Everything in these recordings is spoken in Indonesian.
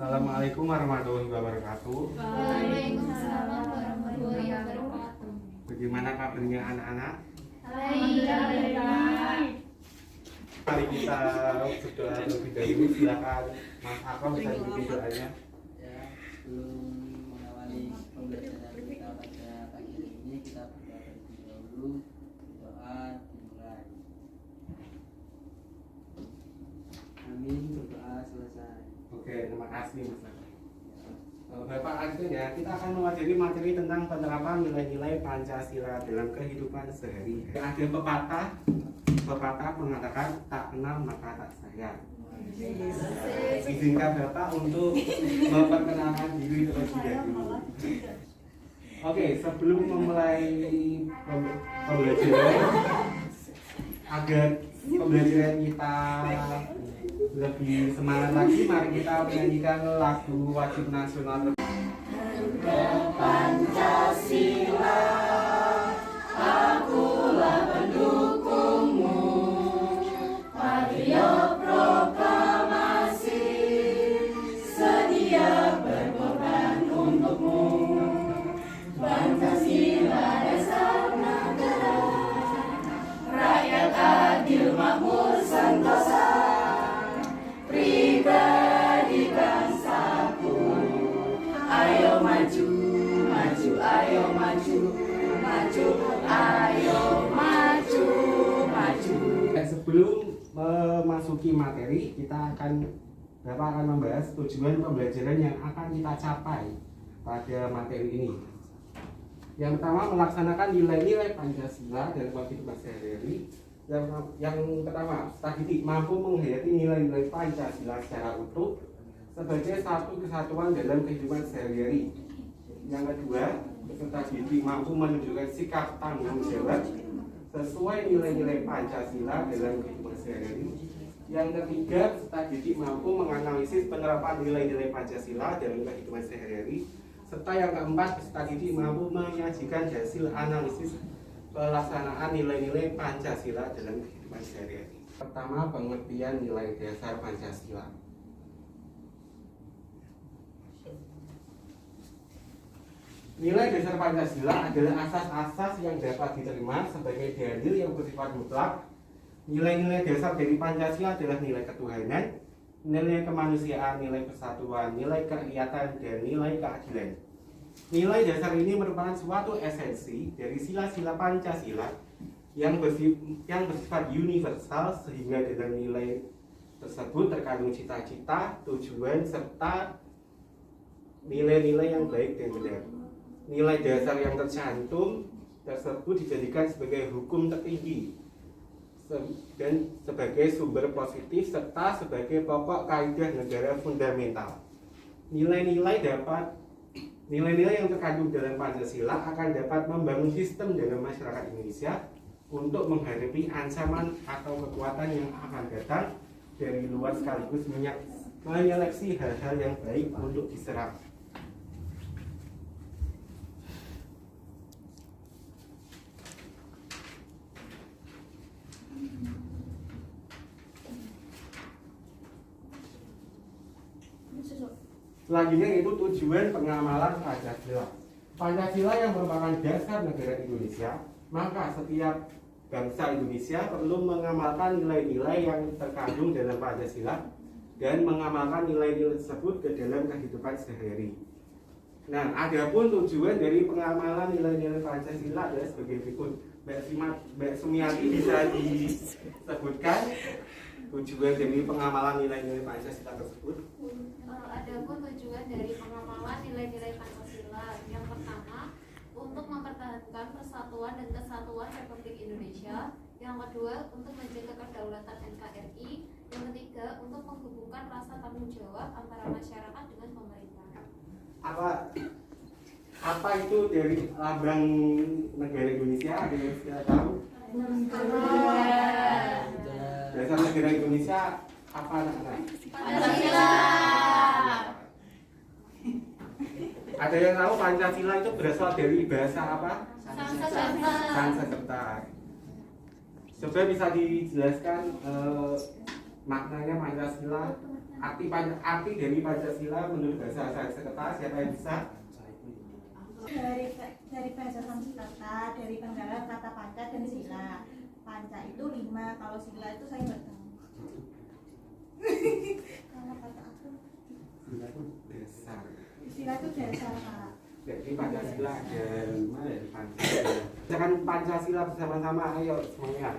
Assalamualaikum warahmatullahi wabarakatuh. Waalaikumsalam warahmatullahi wabarakatuh. Bagaimana kabarnya anak-anak? Baik. Mari kita berdoa terlebih dahulu. Silakan Mas Akram bisa ikuti doanya. Ya, sebelum mengawali pembelajaran kita pada pagi ini, kita berdoa terlebih dahulu. Doa dimulai. Amin. Berdoa selesai. Oke, terima kasih Mas Akram. Bapak akhirnya kita akan mempelajari materi tentang penerapan nilai-nilai Pancasila dalam kehidupan sehari-hari. Ada pepatah mengatakan tak kenal maka tak sayang. Izinkan Bapak untuk memperkenalkan diri terlebih dahulu. Oke, sebelum memulai pembelajaran, agar pembelajaran kita lebih semangat lagi, mari kita menyanyikan lagu wajib nasional. Pancasila, akulah pendukungmu. Mario proklamasi, sedia berkorban untukmu. Pancasila dasar negara, rakyat adil makmur sentosa, pribadi bangsaku. Ayo maju, maju, ayo maju, maju, ayo maju, maju. Sebelum memasuki materi, Bapak akan membahas tujuan pembelajaran yang akan kita capai pada materi ini. Yang pertama, melaksanakan nilai-nilai Pancasila dalam kehidupan sehari-hari. Yang pertama, strategi mampu menghayati nilai-nilai Pancasila secara utuh sebagai satu kesatuan dalam kehidupan sehari-hari. Yang kedua, peserta didik mampu menunjukkan sikap tanggung jawab sesuai nilai-nilai Pancasila dalam kehidupan sehari-hari. Yang ketiga, peserta didik mampu menganalisis penerapan nilai-nilai Pancasila dalam kehidupan sehari-hari. Serta yang keempat, peserta didik mampu menyajikan hasil analisis pelaksanaan nilai-nilai Pancasila dalam kehidupan sehari-hari. Pertama, pengertian nilai dasar Pancasila. Nilai dasar Pancasila adalah asas-asas yang dapat diterima sebagai dalil yang bersifat mutlak. Nilai-nilai dasar dari Pancasila adalah nilai ketuhanan, nilai kemanusiaan, nilai persatuan, nilai kerakyatan, dan nilai keadilan. Nilai dasar ini merupakan suatu esensi dari sila-sila Pancasila yang bersifat universal, sehingga dalam nilai tersebut terkandung cita-cita, tujuan, serta nilai-nilai yang baik dan benar. Nilai dasar yang tercantum tersebut dijadikan sebagai hukum tertinggi dan sebagai sumber positif serta sebagai pokok kaidah negara fundamental. Nilai-nilai yang terkandung dalam Pancasila akan dapat membangun sistem dalam masyarakat Indonesia untuk menghadapi ancaman atau kekuatan yang akan datang dari luar, sekaligus menyeleksi hal-hal yang baik untuk diserap. Selanjutnya yaitu tujuan pengamalan Pancasila. Pancasila yang merupakan dasar negara Indonesia, maka setiap bangsa Indonesia perlu mengamalkan nilai-nilai yang terkandung dalam Pancasila dan mengamalkan nilai-nilai tersebut ke dalam kehidupan sehari-hari. Nah, adapun tujuan dari pengamalan nilai-nilai Pancasila adalah sebagai berikut. Mbak Sumiati bisa disebutkan tujuan dari pengamalan nilai-nilai Pancasila tersebut? Adapun tujuan dari pengamalan nilai-nilai Pancasila, yang pertama untuk mempertahankan persatuan dan kesatuan Republik Indonesia. Yang kedua, untuk menjaga kedaulatan NKRI. Yang ketiga, untuk menghubungkan rasa tanggung jawab antara masyarakat dengan pemerintah. Apa itu dari lambang negara Indonesia? Ada yang sudah tahu? Dasar negara Indonesia apa, anak-anak? Pancasila. Ada yang tahu Pancasila itu berasal dari bahasa apa? Sanskerta. Sanskerta. Coba bisa dijelaskan maknanya Pancasila arti dari Pancasila menurut bahasa Sanskerta, siapa yang bisa? Dari bahasa Sanskerta, dari penggalan kata panca dan sila. Panca itu 5, kalau sila itu saya nggak tahu. Kalau kata aku, Sila itu dasar. sila itu dasar, Kak. Jadi Pancasila ada 5 ya Pancasila. Jangan Pancasila bersama-sama, ayo semuanya.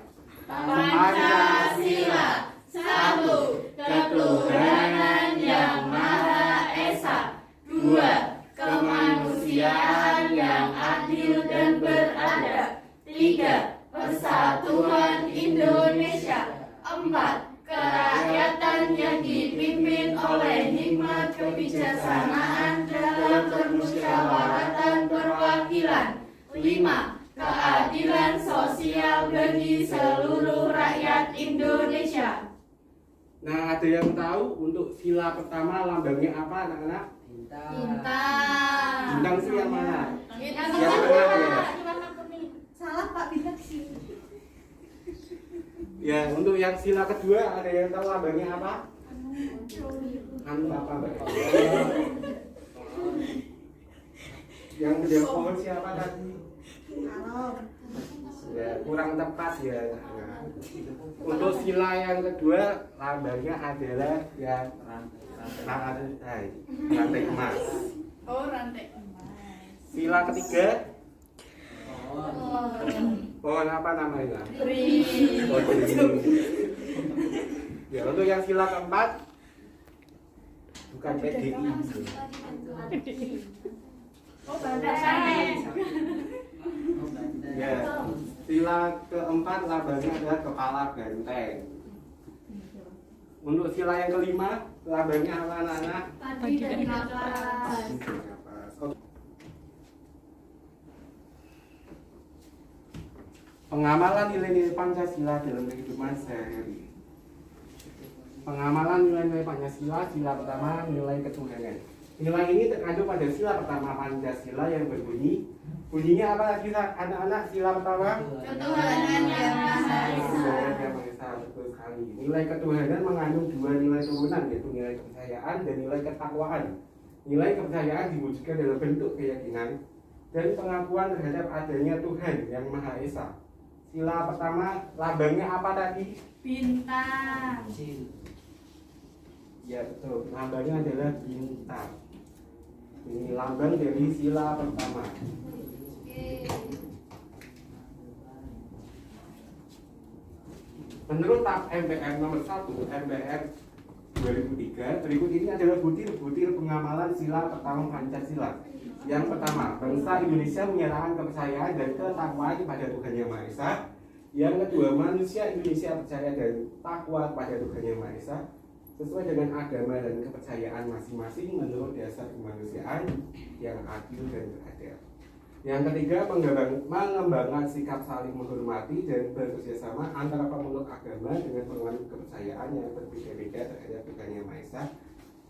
Pancasila, satu, ketuhanan yang Maha Esa. Dua, kemanusiaan yang adil dan beradab. Tiga, persatuan Indonesia. Empat, kerakyatan yang dipimpin oleh hikmat kebijaksanaan dalam permusyawaratan perwakilan. Lima, keadilan sosial bagi seluruh rakyat Indonesia. Nah, ada yang tahu untuk sila pertama lambangnya apa anak-anak? Bintang. Bintang itu yang mana? Yang Yang kedua. tengah ya? Warna kuning. Salah Pak, bintang di sini. Ya, untuk yang sila kedua ada yang tahu lambangnya apa? Anu apa Mbak? Yang gede pohon siapa tadi? Kalau Ya, kurang tepat ya. Nah, untuk sila yang kedua lambangnya adalah yang rantai emas. Oh, rantai. Sila ketiga Oh, pohon apa namanya? Tri. Oh, ini. Ya, untuk yang sila keempat bukan PGI. Oh, banteng. oh banteng. Ya, sila keempat lambangnya adalah kepala banteng. Untuk sila yang kelima lambangnya apa anak-anak? Padi dan kapas. Pengamalan nilai-nilai Pancasila dalam kehidupan sehari-hari. Pengamalan nilai-nilai Pancasila, sila pertama nilai ketuhanan. Nilai ini terkandung pada sila pertama Pancasila yang berbunyi, bunyinya apa lagi anak-anak sila pertama? Ketuhanan yang Maha Esa. Ketuhanan yang Maha Esa, betul sekali. Nilai ketuhanan mengandung dua nilai turunan, yaitu nilai kepercayaan dan nilai ketakwaan. Nilai kepercayaan diwujudkan dalam bentuk keyakinan dan pengakuan terhadap adanya Tuhan yang Maha Esa. Sila pertama lambangnya apa tadi? Bintang. Kecil. Ya betul, lambangnya adalah bintang. Ini lambang dari sila pertama. Oke. Menurut TAP MPR nomor 1 MPR 2003, berikut ini adalah butir-butir pengamalan sila pertama Pancasila. Yang pertama, bangsa Indonesia menyerahkan kepercayaan dan ketakwaan kepada Tuhan Yang Maha Esa. Yang kedua, manusia Indonesia percaya dan takwa kepada Tuhan Yang Maha Esa sesuai dengan agama dan kepercayaan masing-masing menurut dasar kemanusiaan yang adil dan beradab. Yang ketiga, mengembangkan sikap saling menghormati dan bekerjasama antara pemeluk agama dengan penganut kepercayaan yang berbeda-beda terhadap Tuhan Yang Maha Esa.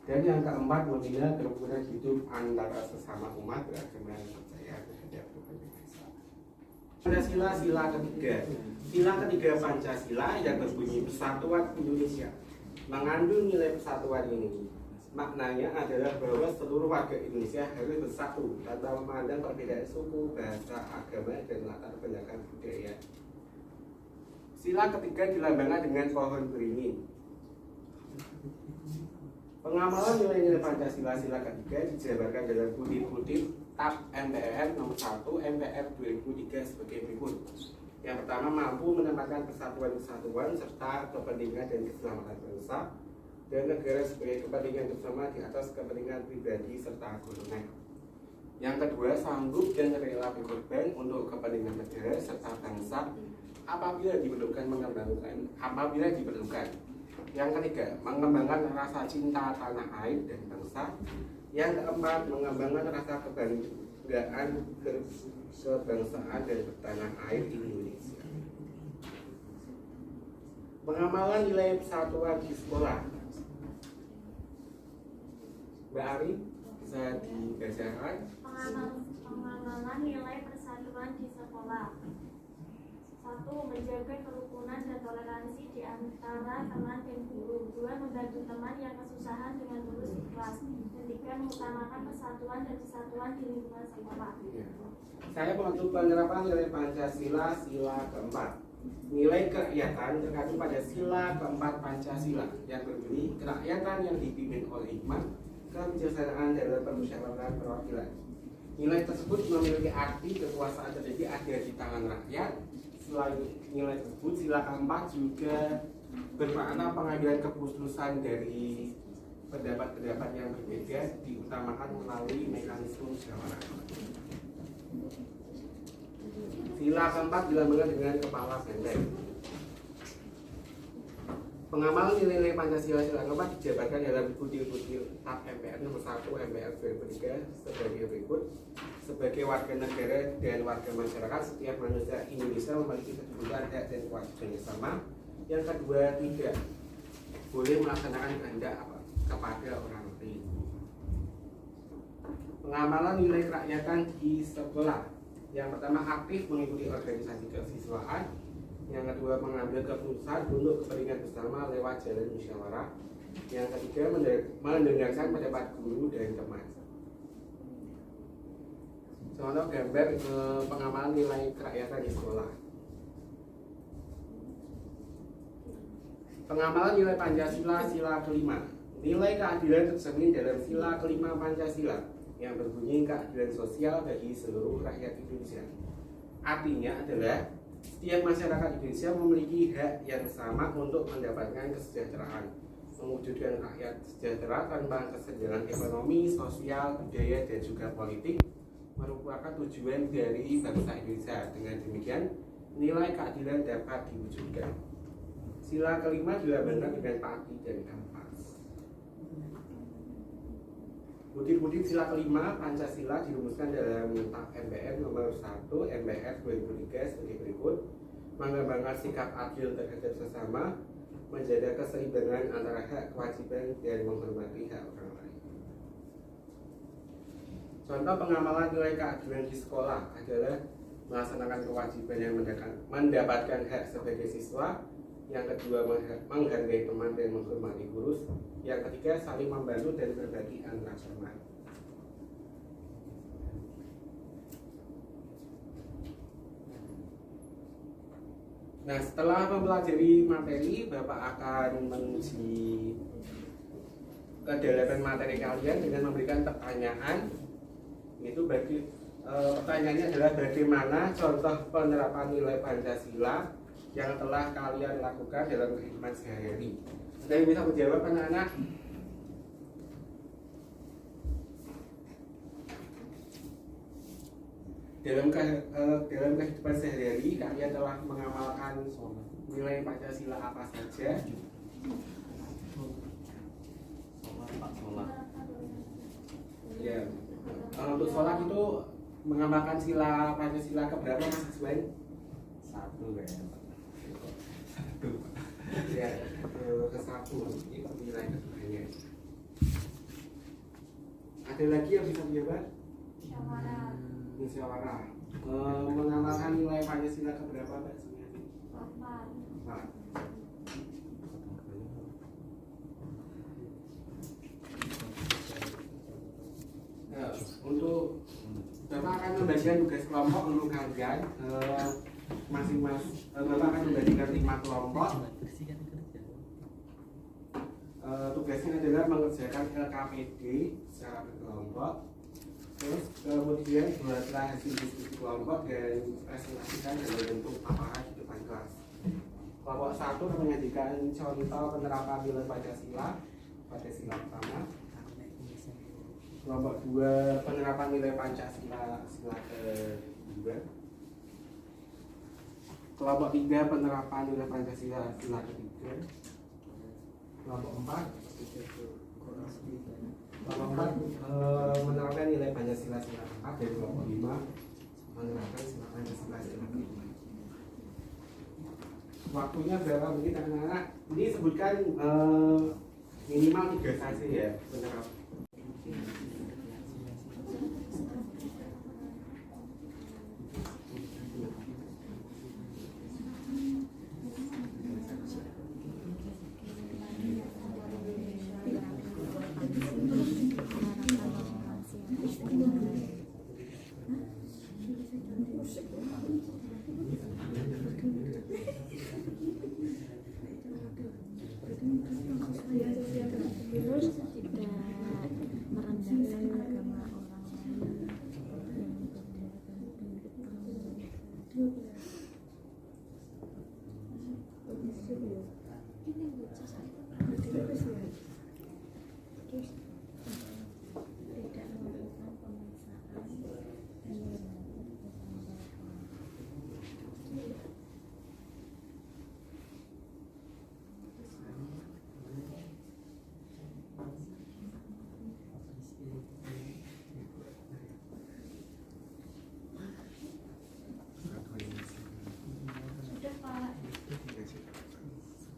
Dan yang keempat, membina kerukunan hidup antara sesama umat beragama yang percaya terhadap Tuhan Yang Maha Esa. Pancasila sila ketiga. Sila ketiga Pancasila yang berbunyi Persatuan Indonesia mengandung nilai persatuan ini. Maknanya adalah bahwa seluruh warga Indonesia harus bersatu tanpa memandang perbedaan suku, bahasa, agama, dan latar belakang budaya. Sila ketiga dilambangkan dengan pohon beringin. Pengamalan nilai-nilai Pancasila sila ketiga dijabarkan dalam butir-butir TAP MPR nomor 1 MPR 2003 sebagai berikut. Yang pertama, mampu menempatkan persatuan-kesatuan serta kepentingan dan keselamatan bangsa dan negara sebagai kepentingan bersama di atas kepentingan pribadi serta golongan. Yang kedua, sanggup dan rela berkorban untuk kepentingan negara serta bangsa apabila diperlukan. Yang ketiga, mengembangkan rasa cinta tanah air dan bangsa. Yang keempat, mengembangkan rasa kebanggaan kebangsaan dan bertanah air Indonesia. Pengamalan nilai persatuan di sekolah. Mbak Ari, bisa dibacakan? Pengamalan nilai persatuan di sekolah. 1. 1. Menjaga kerukunan dan toleransi di antara teman dan guru. 2. Membantu teman yang kesusahan dengan tulus ikhlas. Dan 3. Mengutamakan persatuan dan kesatuan di lingkungan sekolah. Saya untuk penerapan nilai Pancasila sila keempat. Nilai kerakyatan terkandung pada sila keempat Pancasila yang berbunyi kerakyatan yang dipimpin oleh hikmat, kebijaksanaan dalam permusyawaratan perwakilan. Nilai tersebut memiliki arti kekuasaan tertinggi ada di tangan rakyat. Selain nilai tersebut, sila keempat juga bermakna pengambilan keputusan dari pendapat-pendapat yang berbeda diutamakan melalui mekanisme musyawarah. Sila keempat dilambangkan dengan kepala benteng. Pengamalan nilai-nilai Pancasila sila keempat dijabarkan dalam butir-butir TAP MPR nomor 1 MPR 2003 sebagai berikut. Sebagai warga negara dan warga masyarakat, setiap manusia Indonesia memiliki kedudukan, hak dan kewajiban yang sama. Yang kedua, tidak boleh melaksanakan kehendak kepada orang lain. Pengamalan nilai kerakyatan di sekolah. Yang pertama, aktif mengikuti organisasi kesiswaan. Yang kedua, mengambil keputusan untuk kepentingan bersama lewat jalan musyawarah. Yang ketiga, mendengarkan pendapat guru dan teman. Contoh gambar pengamalan nilai kerakyatan di sekolah. Pengamalan nilai Pancasila sila kelima. Nilai keadilan tercermin dalam sila kelima Pancasila yang berbunyi keadilan sosial bagi seluruh rakyat Indonesia. Artinya adalah setiap masyarakat Indonesia memiliki hak yang sama untuk mendapatkan kesejahteraan, mewujudkan rakyat sejahtera tanpa kesenjangan ekonomi, sosial, budaya, dan juga politik merupakan tujuan dari bangsa Indonesia. Dengan demikian, nilai keadilan dapat diwujudkan. Sila kelima dilambangkan dengan padi dan kampas. Butir-butir sila kelima Pancasila dirumuskan dalam TAP MPR nomor 1 MPR 2003 sebagai berikut. Mengembangkan sikap adil terhadap sesama, menjaga keseimbangan antara hak, kewajiban, dan menghormati hak orang lain. Contoh pengamalan nilai keadilan di sekolah adalah melaksanakan kewajiban yang mendapatkan hak sebagai siswa. Yang kedua, menghargai teman dan menghormati guru. Yang ketiga, saling membantu dan berbagi antar teman. Nah, setelah mempelajari materi, Bapak akan menguji kedalaman materi kalian dengan memberikan pertanyaan. Itu bagi pertanyaannya adalah bagaimana contoh penerapan nilai Pancasila yang telah kalian lakukan dalam kehidupan sehari-hari. Ada yang bisa menjawab anak-anak? Dalam kehidupan sehari-hari kalian telah mengamalkan nilai Pancasila apa saja? Ya, untuk sholat itu mengamalkan sila Pancasila keberapa Mas Aswan? 1 ya. Ya, ke-1 itu nilai keduanya. Ada lagi yang bisa menjawab? Musyawarah. Mengamalkan nilai Pancasila keberapa Mbak Sumiati? 4. Nah, untuk Bapak akan membagikan tugas kelompok untuk kalian. Masing-masing Bapak akan membagikan 5 kelompok. Tugasnya adalah mengerjakan LKPD secara berkelompok. Terus kemudian buatlah hasil diskusi kelompok dan presentasikan dalam bentuk paparan di depan kelas. Kelompok 1 menyajikan contoh penerapan nilai Pancasila pada sila pertama. Kelompok 2 penerapan nilai Pancasila sila kedua. Kelompok 3 penerapan nilai Pancasila sila ketiga. Kelompok 4 menerapkan nilai Pancasila sila keempat, dan kelompok 5 menerapkan sila Pancasila sila kelima. Waktunya berapa menit anak-anak? Ini sebutkan minimal 3 saja ya penerapan.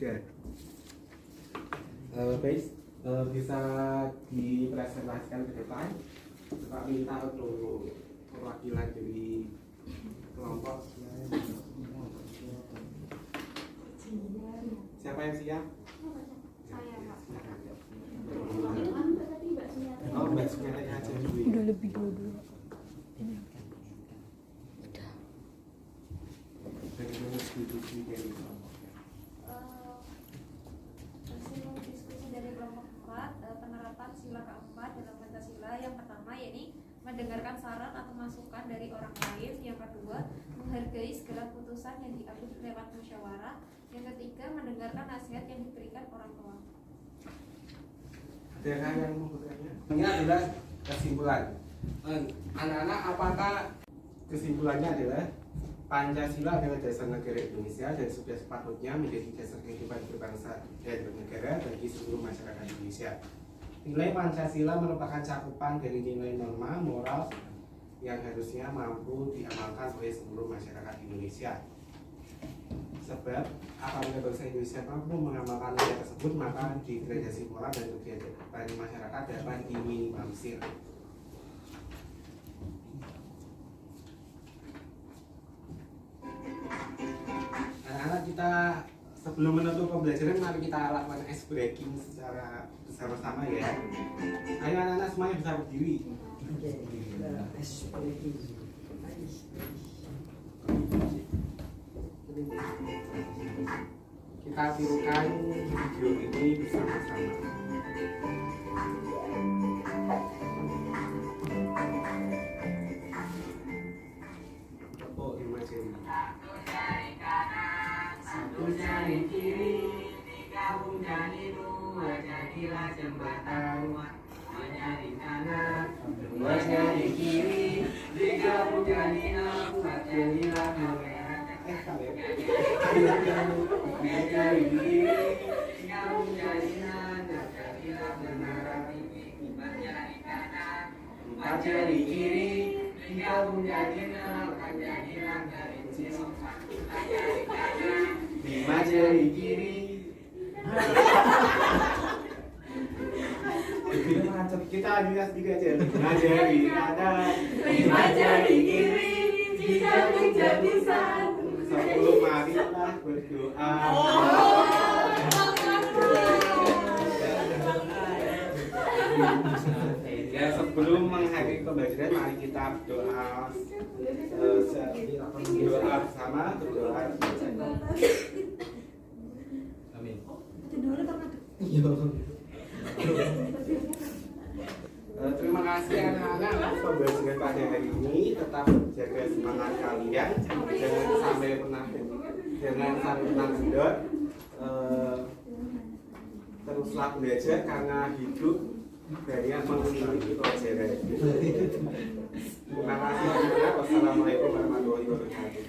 3. Bisa dipresentasikan ke depan. Kita minta untuk perwakilan dari kelompok. Siapa yang siap? Saya, Pak. Oh, Mbak Sumiati aja dulu. Udah lebih dulu. Bagaimana diskusi dari kelompok? Hasil diskusi dari kelompok 4, penerapan sila keempat dalam Pancasila. Yang pertama yakni mendengarkan saran atau masukan dari orang lain. Yang kedua, menghargai segala putusan yang diambil lewat musyawarah. Yang ketiga, mendengarkan nasihat yang diberikan orang tua. Adakah yang mau bertanya? Ini adalah kesimpulan. Anak-anak, apakah kesimpulannya adalah Pancasila adalah dasar negara Indonesia dan sudah sepatutnya menjadi dasar kehidupan berbangsa dan bernegara bagi seluruh masyarakat Indonesia. Nilai Pancasila merupakan cakupan dari nilai norma moral yang harusnya mampu diamalkan oleh seluruh masyarakat Indonesia. Sebab apabila bangsa Indonesia mampu mengamalkan nilai tersebut, maka degradasi moral dan kegiatan masyarakat dapat diminimalisir. Anak-anak, kita sebelum menutup pembelajaran, mari kita lakukan ice breaking secara bersama-sama ya. Ayo anak-anak semuanya bisa berdiri. Kita tirukan video ini bersama-sama. Tepuk 5 jari. Satu jari kiri, digabung jadi 2, jadilah jembatan. 2 jari kanan, 2 jari kiri, digabung jadi 6, jadilah kamera. 3 jari kiri, digabung jadi 6, jadilah menara. 4 jari kanan, 4 jari kiri, digabung jadi 6, jadilah garis kecil. 5 jari kiri. Kita lihat 3 jari. 5 jari kanan, 5 jari kiri, digabung jadi 1. 10. Marilah berdoa. Ya, sebelum mengakhiri pembelajaran, mari kita berdoa. Berdoa bersama, berdoa. Amin. Terima kasih anak-anak atas pembelajaran pada hari ini. Tetap jaga semangat kalian, jangan sampai pernah kendor. Teruslah belajar karena hidup banyak memiliki pelajaran. Terima kasih. Wassalamualaikum warahmatullahi wabarakatuh.